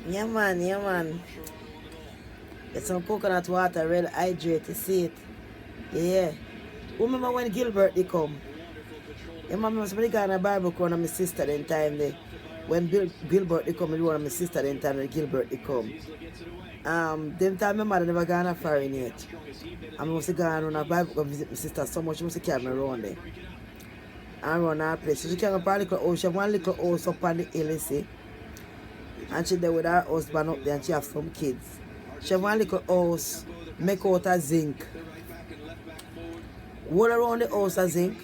Yeah, man, yeah, man. Get some coconut water, real hydrate, you see it. Yeah. Remember when Gilbert they come? Yeah, man, I was going to Bible corner my sister then time there. When Gilbert they come, one of my sister then time when Gilbert they come. Them time my mother never gone foreign yet. I must go on a Bible go visit my sister so much, she must carry me around there. And run her place. So she came up a little house, she have one little house up on the hill, you see. And she there with her husband up there and she have some kids. She have one little house, make out of zinc. All around the house of zinc.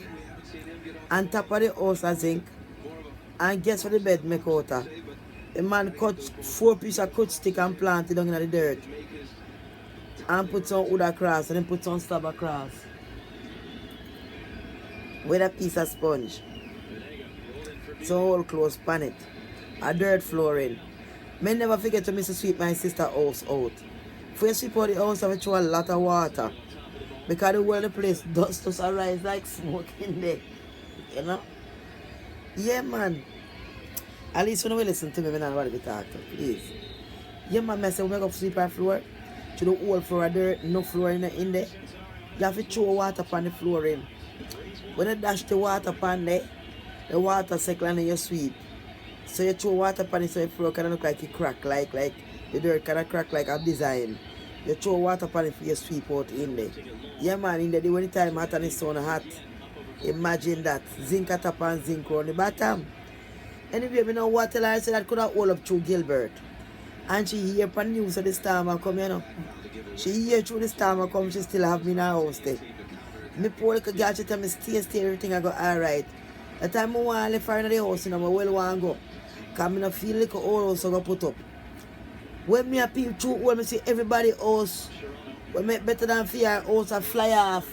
And top of the house of zinc. And guess what the bed make out of? The man cut 4 pieces of cut stick and plant it down in the dirt. And put some wood across and then put some slab across. With a piece of sponge. So all close pan it. A dirt flooring. Me never forget to miss to sweep my sister house out. Before you sweep out the house, I throw a lot of water. Because the whole the place dust just arise like smoke in there. You know? Yeah, man. At least when you listen to me, I don't want to be talking, please. Yeah, man, I say when I go sweep our floor, to the whole floor of dirt, no floor in there. You have to throw water upon the flooring. When you dash the water upon there, the water cycle and you sweep. So you throw water upon it so the floor kind of look like it crack, like the dirt kind of crack like a design. You throw water upon it for you sweep out in there. Yeah, man, in there, when the time hot and the sun hot, imagine that. Zinc at top and zinc on the bottom. Anyway, we know what I said that could have hold up through Gilbert. And she hear upon the news of the storm and come, you know. She hear through the storm and come, she still have me in her house there. Me poor little girl, she tell me stay, everything I go alright. The time I want to leave her in the house, you know, I well want to go. Because I don't feel like a old house I go put up. When me appeal through, when me see everybody house, when me better than fear house a fly off.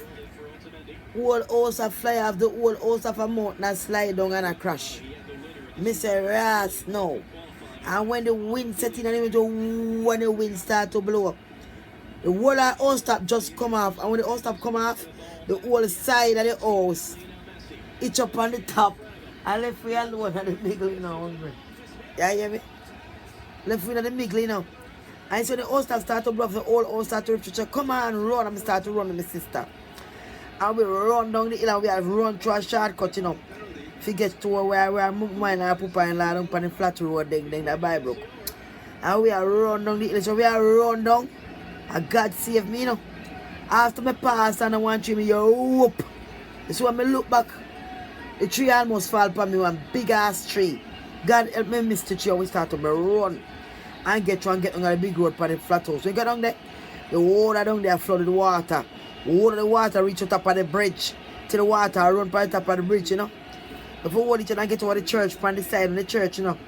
Whole house a fly off, the whole house of a mountain and slide down and a crash. Me say, Ras, no. And when the wind set in and when the wind start to blow up, the whole house top just come off. And when the house top come off, the whole side of the house, each up on the top. And left me alone at the middle, you know, hungry. You hear me? Left me at the middle, you know. And so the house top start to blow up, the whole house start to refresh. Come on, run. And I start to run with my sister. And we run down the hill and we have run through a shortcut, you know. If you get to where mine and Papa and lad up on the flat road, then the Bible. And we are run down the hill. So we are run down. And God save me, you know. After me pass and I want to me, you whoop. This when me look back. The tree almost fall upon me, one big ass tree. God help me miss the tree and we start to run. And get on the big road for the flat house. We get down there, the water down there flooded the water. The water reach up on the bridge. Till the water run by the top of the bridge, you know. Before all each other get to the church, from the side of the church, you know.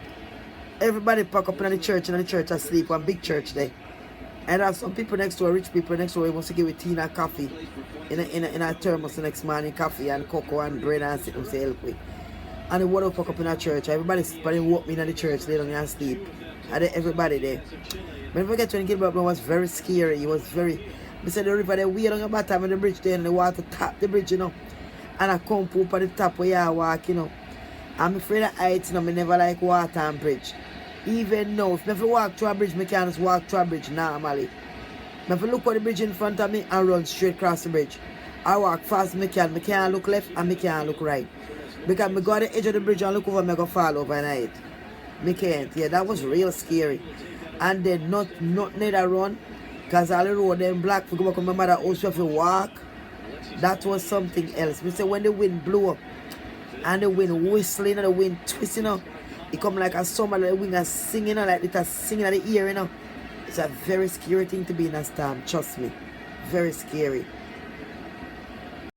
Everybody pack up in the church and the church asleep, one big church there. And there are some people next door, rich people next door, who wants to give it tea and coffee in a thermos the next morning, coffee and cocoa and bread and sit and say help with. And the water pack up in the church. Everybody walk me in the church, lay down and sleep. And everybody there. But I forget when Gilbert was very scary. It was very. I said the river there way on the bottom of the bridge there and the water tap the bridge, you know. And I come up at the top where I walk, you know. I'm afraid of heights, you know, I never like water and bridge. Even now, if I walk through a bridge, I can't just walk through a bridge normally. If I look at the bridge in front of me and run straight across the bridge. I walk fast, I can't look left and I can't look right. Because I go to the edge of the bridge and look over, I go fall over and I can't. Yeah, that was real scary. And then not need a run. Because all the road then black, for go back to my mother's house, you have to walk. That was something else. We say when the wind blew up and the wind whistling and the wind twisting up, it come like a summer, the wind is singing, like it is singing at the ear, you know. It's a very scary thing to be in a storm, trust me. Very scary.